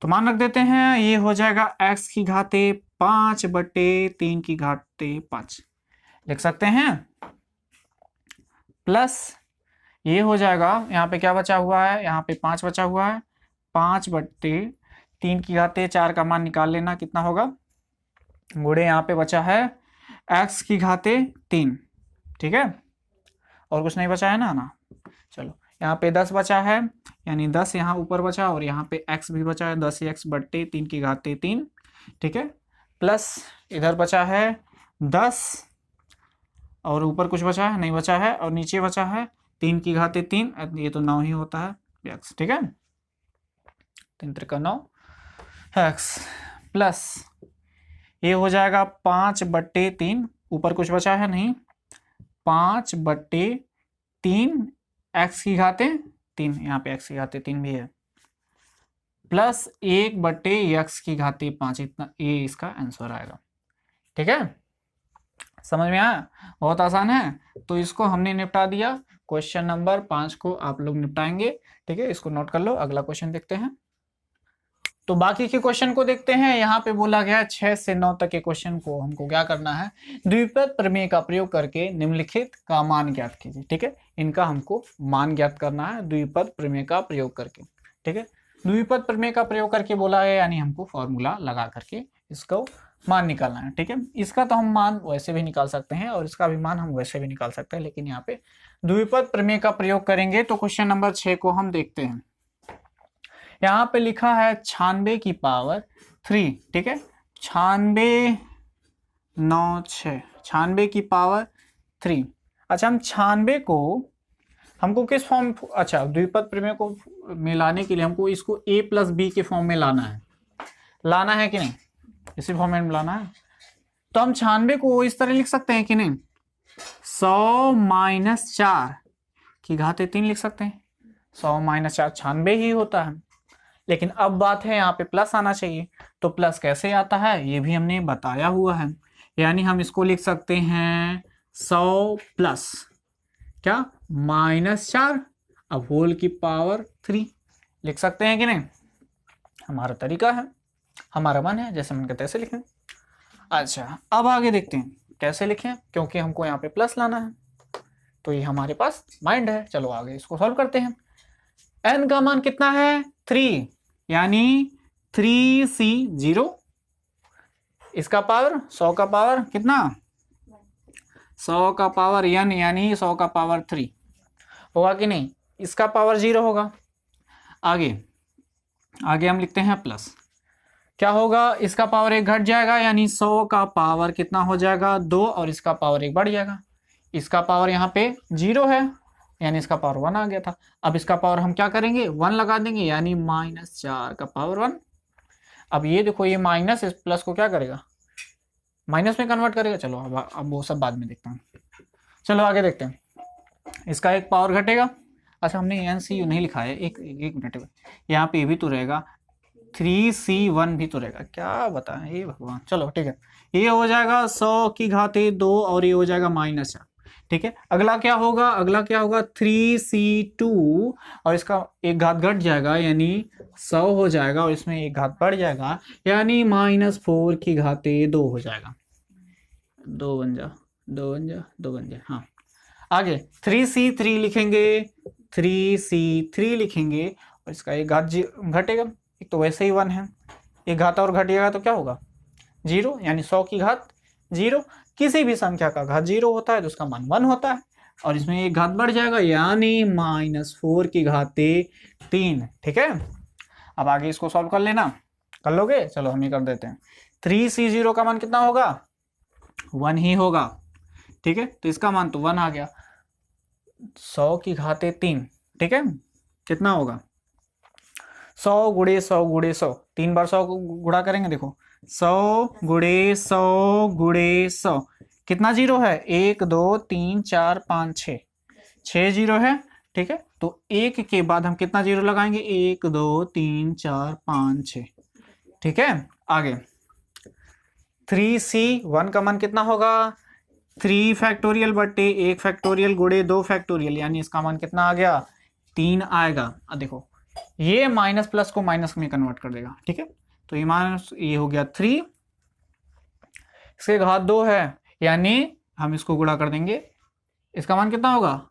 तो मान रख देते हैं, ये हो जाएगा x की घाते 5/3 की घाते 5 लिख सकते हैं, प्लस ये हो जाएगा, यहाँ पे क्या बचा हुआ है, यहाँ पे 5 बचा हुआ है, 5/3 की घाते 4 का मान निकाल लेना, कितना होगा गुणे यहाँ पे बचा है x की घाते 3। ठीक है, और कुछ नहीं बचा है ना, चलो यहाँ पे 10 बचा है, यानी 10 यहाँ ऊपर बचा, और यहाँ पे x भी बचा है 10x/3 की घाते 3। ठीक है, प्लस इधर बचा है 10, और ऊपर कुछ बचा है नहीं बचा है, और नीचे बचा है 3 की घाते 3, ये तो 9 ही होता है x। ठीक है, 3 त्रिका 9 x, प्लस ये हो जाएगा 5/3, ऊपर कुछ बचा है नहीं, 5/3 एक्स की घाते 3, यहाँ पे एक्स की घाते 3 भी है, प्लस 1/x की घाते 5, इतना ये इसका आंसर आएगा। ठीक है, समझ में आया? बहुत आसान है। तो इसको हमने निपटा दिया। क्वेश्चन नंबर 5 को आप लोग निपटाएंगे। ठीक है, इसको नोट कर लो। अगला क्वेश्चन देखते हैं। तो बाकी के क्वेश्चन को देखते हैं। यहाँ पे बोला गया 6 से 9 तक के क्वेश्चन को हमको क्या करना है, द्विपद प्रमेय का प्रयोग करके निम्नलिखित का मान ज्ञात कीजिए। ठीक है, इनका हमको मान ज्ञात करना है द्विपद प्रमेय का प्रयोग करके। ठीक है, द्विपद प्रमेय का प्रयोग करके बोला है, यानी हमको फॉर्मूला लगा करके इसको मान निकालना है। ठीक है, इसका तो हम मान वैसे भी निकाल सकते हैं और इसका भी मान हम वैसे भी निकाल सकते हैं, लेकिन यहाँ पे द्विपद प्रमेय का प्रयोग करेंगे। तो क्वेश्चन नंबर 6 को हम देखते हैं। यहाँ पे लिखा है 96 की पावर 3। ठीक है, 96 9 6, 96 की पावर 3। अच्छा, हम 96 को हमको किस फॉर्म, अच्छा द्विपद प्रमेय को मिलाने के लिए हमको इसको a प्लस बी के फॉर्म में लाना है कि नहीं, इसी फॉर्मेट में लाना है। तो हम 96 को इस तरह लिख सकते हैं कि नहीं, 100 - 4 की घाते 3 लिख सकते हैं। 100 - 4 96 ही होता है। लेकिन अब बात है यहाँ पे प्लस आना चाहिए। तो प्लस कैसे आता है ये भी हमने बताया हुआ है, यानी हम इसको लिख सकते हैं 100 प्लस क्या -4 अब होल की पावर 3 लिख सकते हैं कि नहीं। हमारा तरीका है, हमारा मन है, जैसे मन करता है ऐसे लिखें। अच्छा, अब आगे देखते हैं कैसे लिखें, क्योंकि हमको यहाँ पे प्लस लाना है, तो ये हमारे पास माइंड है। चलो आगे इसको सॉल्व करते हैं। n का मान कितना है 3, यानी 3c 0, इसका पावर 100 का पावर कितना 100 का पावर n, यानी 100 का पावर 3 होगा कि नहीं, इसका पावर 0 होगा। आगे हम लिखते हैं प्लस, क्या होगा, इसका पावर 1 घट जाएगा, यानी 100 का पावर कितना हो जाएगा 2, और इसका पावर 1 बढ़ जाएगा। इसका पावर यहाँ पे 0 है, यानी इसका पावर 1 आ गया था। अब इसका पावर हम क्या करेंगे 1 लगा देंगे, यानी -4 का पावर 1। अब ये देखो, ये माइनस इस प्लस को क्या करेगा, माइनस में कन्वर्ट करेगा। चलो अब वो सब बाद में देखते हैं। चलो आगे देखते हैं, इसका एक पावर घटेगा। अच्छा, हमने NCU नहीं लिखा है, एक मिनट, यहाँ पे भी तो रहेगा 3C1 भी तो रहेगा, क्या बताएं ये भगवान। चलो ठीक है, ये हो जाएगा 100 की घाते 2 और ये हो जाएगा -4। ठीक है, अगला क्या होगा 3C2 और इसका एक घात घट जाएगा, यानी 100 हो जाएगा, और इसमें एक घात बढ़ जाएगा, यानी -4 की घाते 2 हो जाएगा। 2 बन जा। हाँ, आगे 3C3 लिखेंगे, और इसका एक घात घटेगा, एक तो वैसे ही 1 है, एक घात और घटेगा तो क्या होगा 0, यानी 100 की घात 0। किसी भी संख्या का घात 0 होता है तो उसका मान 1 होता है, और इसमें एक घात बढ़ जाएगा, यानी -4 की घाते 3। ठीक है, अब आगे इसको सॉल्व कर लेना, कर लोगे। चलो हम ये कर देते हैं। 3C0 का मान कितना होगा 1 ही होगा। ठीक है, तो इसका मान तो 1 आ गया। 100 की घाते 3, ठीक है, कितना होगा 100 × 100 × 100, 3 बार 100 को गुणा करेंगे। देखो 100 × 100 × 100 कितना 0 है, 1 2 3 4 5 6, 6 0 है। ठीक है, तो 1 के बाद हम कितना 0 लगाएंगे, 1 2 3 4 5 6। ठीक है, आगे 3C1 का मान कितना होगा 3 फैक्टोरियल बटे 1 फैक्टोरियल गुणे 2 फैक्टोरियल, यानी इसका मान कितना आ गया 3 आएगा। अब देखो ये माइनस प्लस को माइनस में कन्वर्ट कर देगा। ठीक है, तो ये माइनस ये हो गया 3, इसके घात 2 है, यानी हम इसको गुणा कर देंगे, इसका मान कितना होगा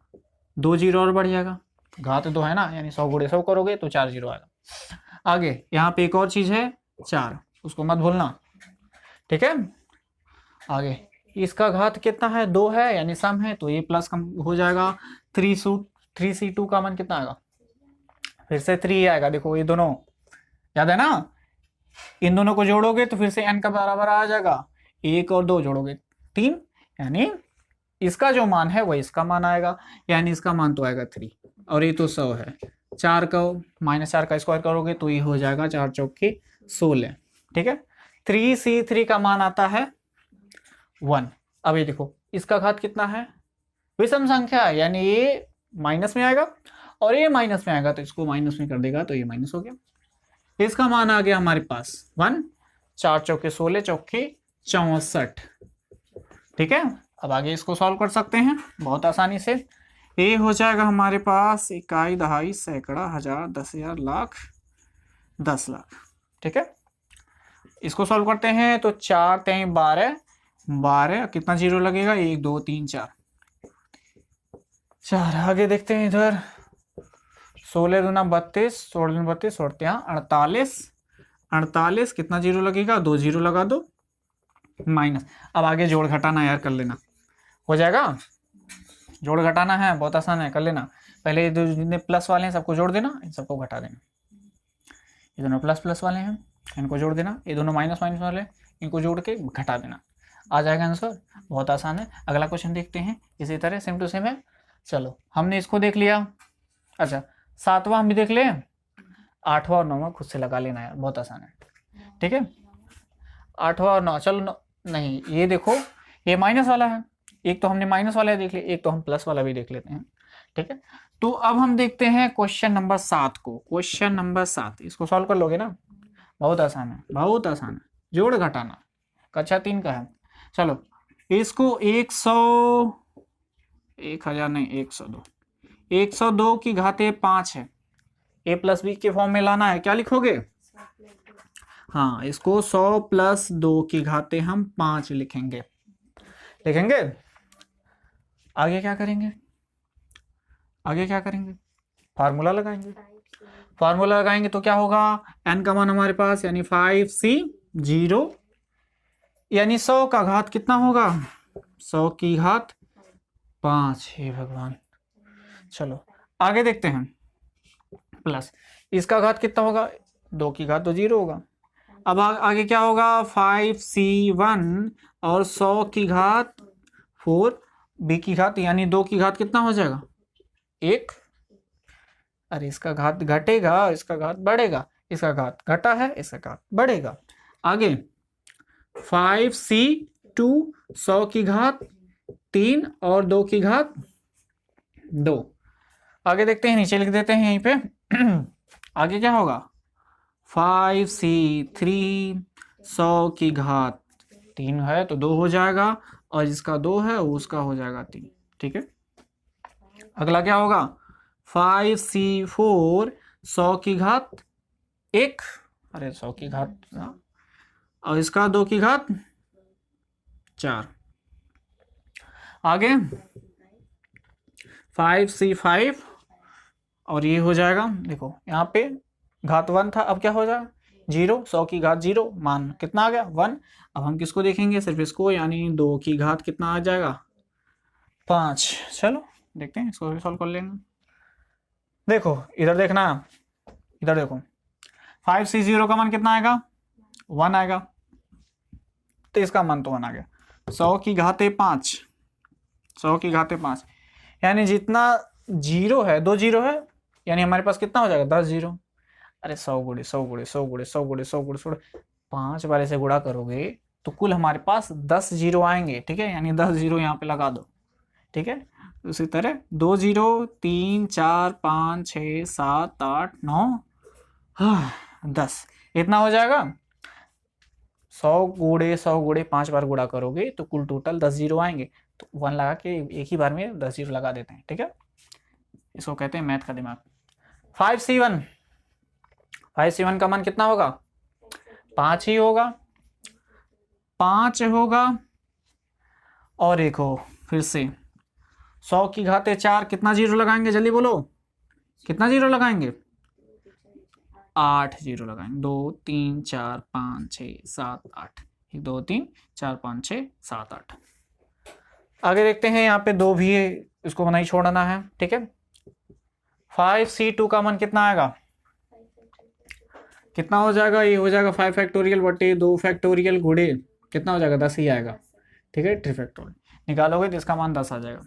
2 0 और बढ़ जाएगा, घात 2 है ना, यानी 100 × 100 करोगे तो 4 0 आएगा। आगे यहाँ पे एक और चीज है 4, उसको मत भूलना। ठीक है, आगे इसका घात कितना है 2 है, यानी सम है, तो ये प्लस कम हो जाएगा। 3C2 का मान कितना आएगा, फिर से 3 आएगा। देखो ये दोनों याद है ना, इन दोनों को जोड़ोगे तो फिर से n का बराबर आ जाएगा, 1 और 2 जोड़ोगे 3, यानी इसका जो मान है वही इसका मान आएगा, यानी इसका मान तो आएगा 3, और ये तो 100 है। 4 का -4 का स्क्वायर करोगे तो ये हो जाएगा 4 चौके 16। ठीक है, 3C3 का मान आता है 1। अब ये देखो इसका घात कितना है, विषम संख्या है, यानी ये माइनस में आएगा और ये माइनस में आएगा, तो इसको माइनस में कर देगा तो ये माइनस हो गया। इसका मान आ गया हमारे पास 1, 4 चौके 16 चौके 64। ठीक है, अब आगे इसको सॉल्व कर सकते हैं बहुत आसानी से। ये हो जाएगा हमारे पास इकाई, दहाई, सैकड़ा, हजार, 10,000, लाख, 10 लाख। ठीक है, इसको सॉल्व करते हैं तो 4 3 12, 12 कितना जीरो लगेगा, 1 2 3 4 4। आगे देखते हैं इधर, 16 दूना 32, 16 दूना 32, 48, 48 कितना जीरो लगेगा, 2 जीरो लगा दो, माइनस। अब आगे जोड़ घटाना यार कर लेना, हो जाएगा। जोड़ घटाना है, बहुत आसान है, कर लेना। पहले जो जितने प्लस वाले हैं सबको जोड़ देना, इन सबको घटा देना। ये दोनों प्लस प्लस वाले हैं, इनको जोड़ देना। ये दोनों माइनस माइनस वाले, इनको जोड़ के घटा देना, आ जाएगा आंसर। बहुत आसान है। अगला क्वेश्चन देखते हैं, इसी तरह सेम टू सेम है। चलो हमने इसको देख लिया। अच्छा 7वां हम भी देख ले, 8वां और 9वां खुद से लगा लेना यार, बहुत आसान है। ठीक है, 8वां और 9, चलो नहीं ये देखो, ये माइनस वाला है, एक तो हमने माइनस वाला देख लिया, एक तो हम प्लस वाला भी देख लेते हैं। ठीक है, तो अब हम देखते हैं क्वेश्चन नंबर 7 को। क्वेश्चन नंबर 7 इसको सॉल्व कर लोगे ना, बहुत आसान है, बहुत आसान है। जोड़ घटाना कक्षा 3 का है। चलो इसको 1000 नहीं 102, 102 की घाते 5 है, a प्लस बी के फॉर्म में लाना है। क्या लिखोगे, हाँ इसको 100 प्लस 2 की घाते हम 5 लिखेंगे। आगे क्या करेंगे, आगे क्या करेंगे, फार्मूला लगाएंगे। फार्मूला लगाएंगे तो क्या होगा, n का मान हमारे पास यानी 5c0, यानी 100 का घात कितना होगा, 100 की घात 5। हे भगवान, चलो आगे देखते हैं। प्लस इसका घात कितना होगा, 2 की घात तो 0 होगा। अब आगे क्या होगा, 5c1 और 100 की घात 4, b की घात यानी 2 की घात कितना हो जाएगा, 1। अरे इसका घात घटेगा, इसका घात बढ़ेगा, इसका घात घटा है, इसका घात बढ़ेगा। आगे 5c2, 100 की घात 3 और 2 की घात 2। आगे देखते हैं, नीचे लिख देते हैं यहीं पे। आगे क्या होगा, 5c3, 100 की घात 3 है तो 2 हो जाएगा, और जिसका 2 है उसका हो जाएगा 3। ठीक है, अगला क्या होगा, 5c4, 100 की घात 1, अरे 100 की घात, और इसका 2 की घात 4। आगे 5c5, और ये हो जाएगा, देखो यहाँ पे घात 1 था, अब क्या हो जाएगा 0, 100 की घात 0, मान कितना आ गया 1। अब हम किसको देखेंगे, सिर्फ इसको, यानी 2 की घात कितना आ जाएगा 5। चलो देखते हैं, इसको भी सॉल्व कर लेंगे। देखो इधर देखना, इधर देखो 5c0 का मान कितना आएगा, 1 आएगा, तो इसका मान तो 1 आ गया। 100 की घाते 5, 100 की घाते 5, यानी जितना 0 है, 2 0 है, यानी हमारे पास कितना हो जाएगा 10 0। अरे 100 गुणे 100 गुणे 100 गुणे 100 गुणे 100 गुणे 100, 5 बार ऐसे गुणा करोगे तो कुल हमारे पास 10 0 आएंगे। ठीक है, यानी 10 0 यहाँ पे लगा दो। ठीक है, उसी तरह 2 0 3 4 5 6 7 8 9 10, इतना हो जाएगा। 100 गुणे 5 बार गुणा करोगे तो कुल टोटल 10 0 आएंगे, तो 1 लगा के एक ही बार में 10 0 लगा देते हैं। ठीक है, इसको कहते हैं मैथ का दिमाग। 5c1, 5c1 का मान कितना होगा, 5 ही होगा, 5 होगा। और एक हो फिर से 100 की घाते 4, कितना 0 लगाएंगे, जल्दी बोलो, कितना 0 लगाएंगे, 8 0 लगाएंगे। 2 3 4 5 6 7 8, 1 2 3 4 5 6 7 8। आगे देखते हैं, यहाँ पे 2 भी है, इसको नहीं छोड़ना है। ठीक है, 5c2 का मान कितना आएगा, कितना हो जाएगा, ये हो जाएगा 5 फैक्टोरियल बटे 2 फैक्टोरियल गुणे कितना हो जाएगा, 10 ही आएगा। ठीक है, 3 फैक्टोरियल निकालोगे तो इसका मान 10 आ जाएगा।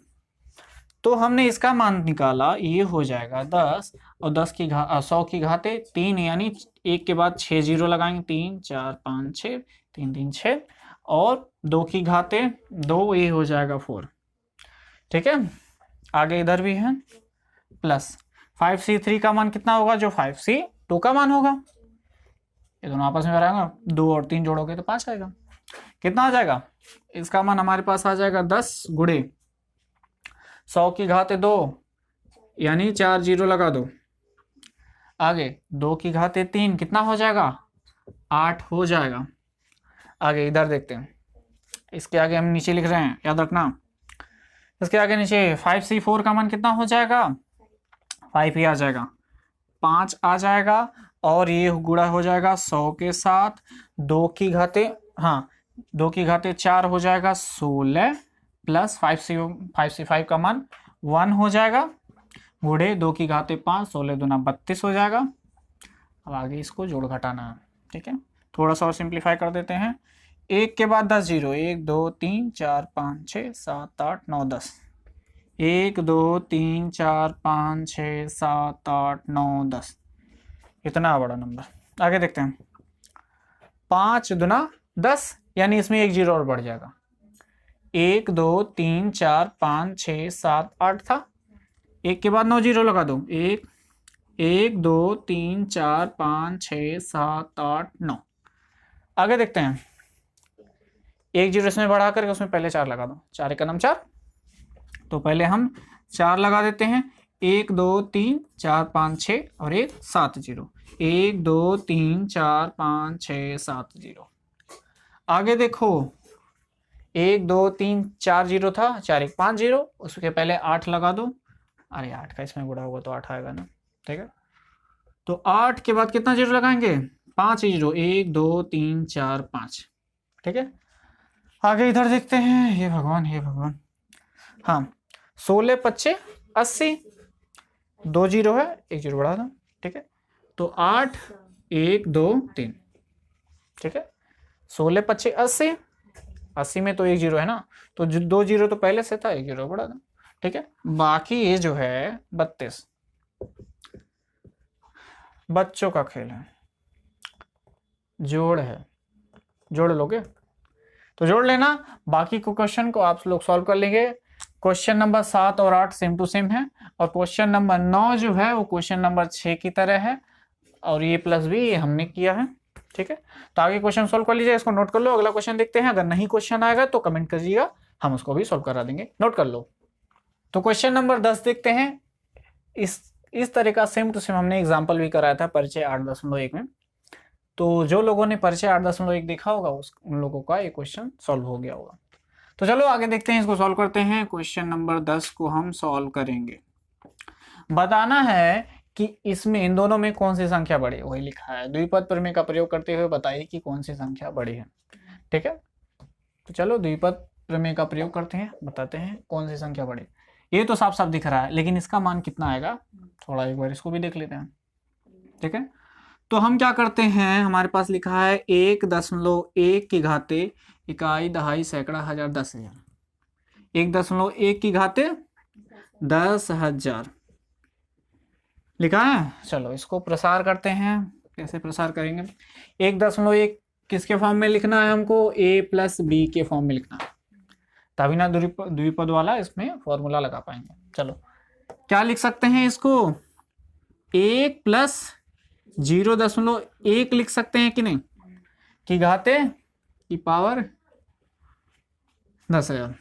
तो हमने इसका मान निकाला, ये हो जाएगा 10, और 10 की 100 की घाते 3, यानी 1 के बाद 6 0 लगाएंगे, 3 4 5 6, 3 3 6, और 2 की घाते 2, ये हो जाएगा 4। ठीक है, आगे इधर भी है प्लस 5c3 का मान कितना होगा, जो 5c2 का मान होगा। ये दोनों आपस में कराएंगा, 2 और 3 जोड़ोगे तो 5 आएगा। कितना आ जाएगा, इसका मान हमारे पास आ जाएगा 10 गुणे 100 की घाते 2, यानी 4 जीरो लगा दो। आगे 2 की घाते 3 कितना हो जाएगा, 8 हो जाएगा। आगे इधर देखते हैं, इसके आगे हम नीचे लिख रहे हैं, याद रखना। इसके आगे नीचे 5c4 का मान कितना हो जाएगा, 5 ही आ जाएगा, 5 आ जाएगा। और ये गुणा हो जाएगा 100 के साथ, 2 की घाते, हाँ 2 की घाते 4 हो जाएगा 16 प्लस 5c5 का मान 1 हो जाएगा, गुणे 2 की घाते 5, 16 दूना 32 हो जाएगा। अब आगे इसको जोड़ घटाना है। ठीक है, थोड़ा सा और सिंप्लीफाई कर देते हैं। 1 के बाद 10 जीरो, 1 2 3 4 5 6 7 8 9 10, 1 2 3 4 5 6 7 8 9 10, इतना बड़ा नंबर। आगे देखते हैं, 5 दूना 10, यानी इसमें 1 जीरो और बढ़ जाएगा। 1 2 3 4 5 6 7 8 था, 1 के बाद 9 जीरो लगा दो, 1 1 2 3 4 5 6 7 8 9। आगे देखते हैं, 1 जीरो इसमें बढ़ा करके उसमें पहले 4 लगा दो, 4 का नाम 4, तो पहले हम 4 लगा देते हैं। 1 2 3 4 5 6 और 1 7 जीरो, 1 2 3 4 5 6 7 जीरो। आगे देखो, 1 2 3 4 जीरो था, 4 1 5 जीरो, उसके पहले 8 लगा दो। अरे 8 का इसमें गुणा होगा तो 8 आएगा ना। ठीक है, तो 8 के बाद कितना जीरो लगाएंगे, 5 जीरो, 1 2 3 4 5। ठीक है, आगे इधर देखते हैं, हे भगवान हे भगवान, हाँ 16 25 80, 2 जीरो है, 1 जीरो बढ़ा दो। ठीक है, तो 8 1 2 3। ठीक है, 16 25 80, 80 में तो 1 जीरो है ना, तो 2 जीरो तो पहले से था, 1 जीरो बढ़ा दो। ठीक है, बाकी ये जो है 32, बच्चों का खेल है, जोड़ है, जोड़ लोगे तो जोड़ लेना, बाकी को क्वेश्चन को आप लोग सॉल्व कर लेंगे। क्वेश्चन नंबर 7 और 8 सेम टू सेम है, और क्वेश्चन नंबर 9 जो है वो क्वेश्चन नंबर 6 की तरह है, और ये प्लस भी ये हमने किया है। ठीक है, तो आगे क्वेश्चन सॉल्व कर लीजिए, इसको नोट कर लो। अगला क्वेश्चन देखते हैं, अगर नहीं क्वेश्चन आएगा तो कमेंट करिएगा, हम उसको भी सॉल्व करा देंगे, नोट कर लो। तो क्वेश्चन नंबर 10 देखते हैं। इस तरह का सेम टू सेम हमने एग्जाम्पल भी कराया था परिचय 8.1 में, तो जो लोगों ने परिचय 8.1 देखा होगा उन लोगों का ये क्वेश्चन सॉल्व हो गया होगा। तो चलो आगे देखते हैं, इसको सॉल्व करते हैं। क्वेश्चन नंबर 10 को हम सॉल्व करेंगे। बताना है कि इसमें इन दोनों में कौन सी संख्या बड़ी है, वही लिखा है। द्विपद प्रमेय का प्रयोग करते हुए बताइए कि कौन सी संख्या बड़ी है। ठीक है, तो चलो द्विपद प्रमेय का प्रयोग करते हैं, बताते हैं कौन सी संख्या बड़ी। ये तो साफ साफ दिख रहा है, लेकिन इसका मान कितना आएगा थोड़ा एक बार इसको भी देख लेते हैं। ठीक है, तो हम क्या करते हैं, हमारे पास लिखा है 1.1 की घाते इकाई दहाई सैकड़ा हजार 10,000, 1.1 की घाते 10,000 लिखा है। चलो इसको प्रसार करते हैं, कैसे प्रसार करेंगे। 1.1 किसके फॉर्म में लिखना है हमको, a प्लस बी के फॉर्म में लिखना है, तभी ना द्विपद वाला इसमें फॉर्मूला लगा पाएंगे। चलो क्या लिख सकते हैं इसको, 1 प्लस 0.1 लिख सकते हैं कि नहीं, की घाते की पावर 10,000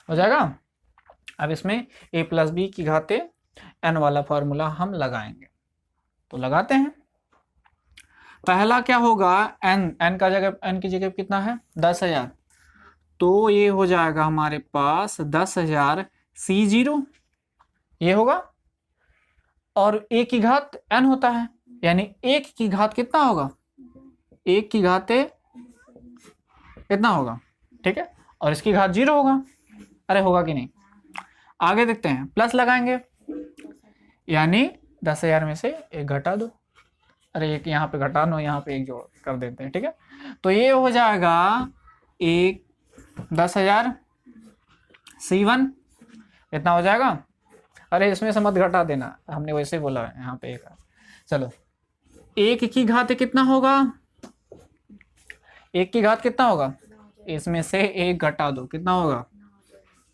हो जाएगा। अब इसमें a प्लस बी की घाते n वाला फॉर्मूला हम लगाएंगे, तो लगाते हैं। पहला क्या होगा, n की जगह कितना है 10,000, तो ये हो जाएगा हमारे पास 10,000 C0 ये होगा, और a की घात n होता है, यानी 1 की घात कितना होगा, 1 की घाते कितना होगा। ठीक है, और इसकी घात 0 होगा। अरे होगा कि नहीं, आगे देखते हैं, प्लस लगाएंगे, यानी 10,000 में से 1 घटा दो। अरे एक यहाँ पे घटा दो, यहाँ पे 1 जोड़ कर देते हैं। ठीक है, तो ये हो जाएगा 10,000 C1 इतना हो जाएगा। अरे इसमें से मत घटा देना, हमने वैसे बोला है, यहाँ पे 1। चलो 1 की घात कितना होगा, 1 की घात कितना होगा इसमें से एक घटा दो, कितना होगा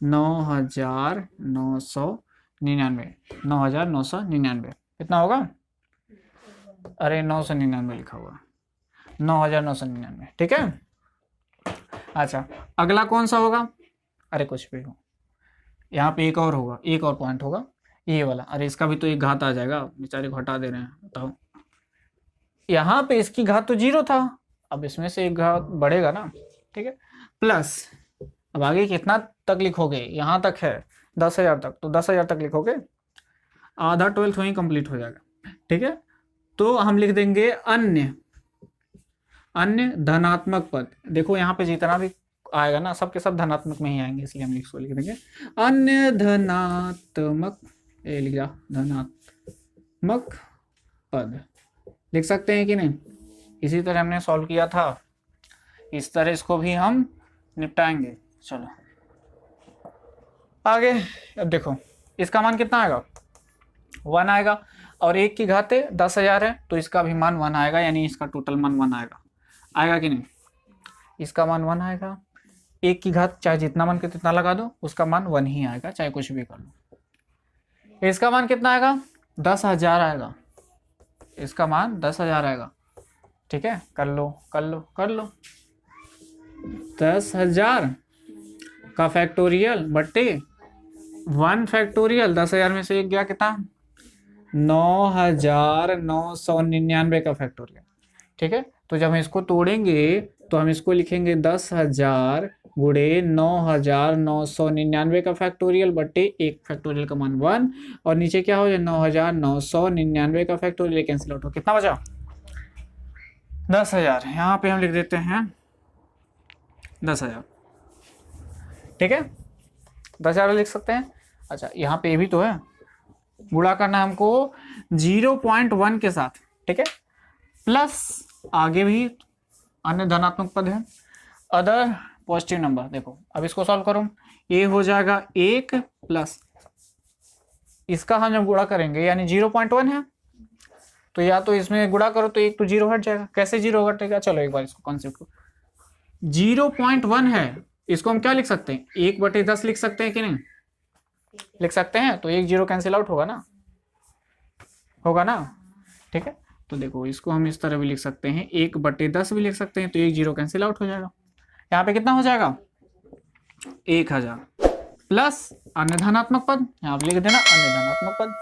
9,999, 9,999 कितना होगा, अरे 999 लिखा हुआ, 9,999, ठीक है। अच्छा अगला कौन सा होगा, अरे कुछ भी हो, यहाँ पे एक और होगा, एक और पॉइंट होगा ये वाला, अरे इसका भी तो एक घात आ जाएगा, बेचारे को हटा दे रहे हैं, बताओ यहाँ पे इसकी घात तो 0 था, अब इसमें से एक घात बढ़ेगा ना, ठीक है, प्लस अब आगे कितना तक लिखोगे, यहाँ तक है 10,000 तक, तो 10,000 तक लिखोगे, आधा 12th वहीं कंप्लीट हो जाएगा, ठीक है। तो हम लिख देंगे अन्य धनात्मक पद, देखो यहाँ पे जितना भी आएगा ना सबके सब धनात्मक में ही आएंगे, इसलिए हम इसको लिख देंगे अन्य धनात्मक, ये लिख जा धनात्मक पद, लिख सकते हैं कि नहीं। इसी तरह हमने सॉल्व किया था, इस तरह इसको भी हम निपटाएंगे। चलो आगे, अब देखो इसका मान कितना आएगा 1 आएगा, और एक की घात 10,000 है तो इसका भी मान 1 आएगा, यानी इसका टोटल मान 1 आएगा, आएगा कि नहीं, इसका मान 1 आएगा, एक की घात चाहे जितना मन के कितना लगा दो उसका मान 1 ही आएगा, चाहे कुछ भी कर लो। इसका मान कितना आएगा 10,000 आएगा, इसका मान 10,000 आएगा, ठीक है, कर लो कर लो कर लो, 10,000 का फैक्टोरियल बट्टे 1 फैक्टोरियल, 10,000 में से एक गया कितना 9,999 का फैक्टोरियल, ठीक है। तो जब हम इसको तोड़ेंगे तो हम इसको लिखेंगे 10,000 गुणे 9,999 का फैक्टोरियल बट्टे एक फैक्टोरियल का मान 1, और नीचे क्या हो जाए 9,999 का फैक्टोरियल कैंसिल आउट हो, कितना बचा 10,000, यहाँ पे हम लिख देते हैं 10,000, ठीक है, 10,000 लिख सकते हैं। अच्छा यहाँ पे भी तो है, गुणा करना है हमको 0.1 के साथ, ठीक है, प्लस आगे भी अन्य धनात्मक पद है, अदर पॉजिटिव नंबर। देखो अब इसको सॉल्व करो, ये हो जाएगा 1 प्लस इसका हम जब गुणा करेंगे यानी 0.1 है, तो या तो इसमें गुणा करो तो एक तो 0 हट जाएगा, कैसे 0 हटेगा, चलो एक बार इसको कॉन्सेप्ट को, 0.1 है, इसको हम क्या लिख सकते हैं 1/10 लिख सकते हैं कि नहीं, लिख सकते हैं, तो एक 0 कैंसिल आउट होगा ना, होगा ना, ठीक है। तो देखो इसको हम इस तरह भी लिख सकते हैं, 1/10 भी लिख सकते हैं, तो एक 0 कैंसिल आउट हो जाएगा, यहाँ पे कितना हो जाएगा 1,000 प्लस अन्य धनात्मक पद, यहाँ पे लिख देना अन्य धनात्मक पद।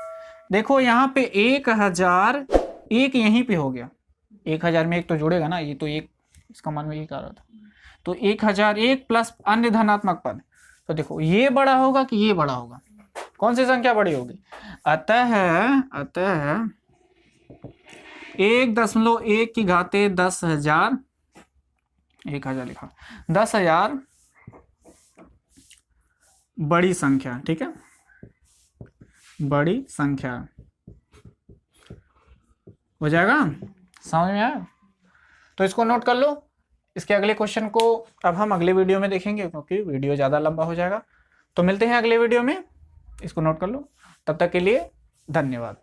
देखो यहाँ पे 1,000 एक यहीं पे हो गया, 1,000 में एक तो जुड़ेगा ना, ये तो एक इसका मान में यही कह रहा था, तो 1,001 प्लस अन्य धनात्मक पद, तो देखो ये बड़ा होगा कि ये बड़ा होगा, कौन सी संख्या बड़ी होगी, अतः 1.1 की घाते 10,000, 1,000 लिखा, 10,000 बड़ी संख्या, ठीक है, बड़ी संख्या हो जाएगा, समझ में आया। तो इसको नोट कर लो, इसके अगले क्वेश्चन को अब हम अगले वीडियो में देखेंगे, क्योंकि वीडियो ज़्यादा लंबा हो जाएगा। तो मिलते हैं अगले वीडियो में, इसको नोट कर लो, तब तक के लिए धन्यवाद।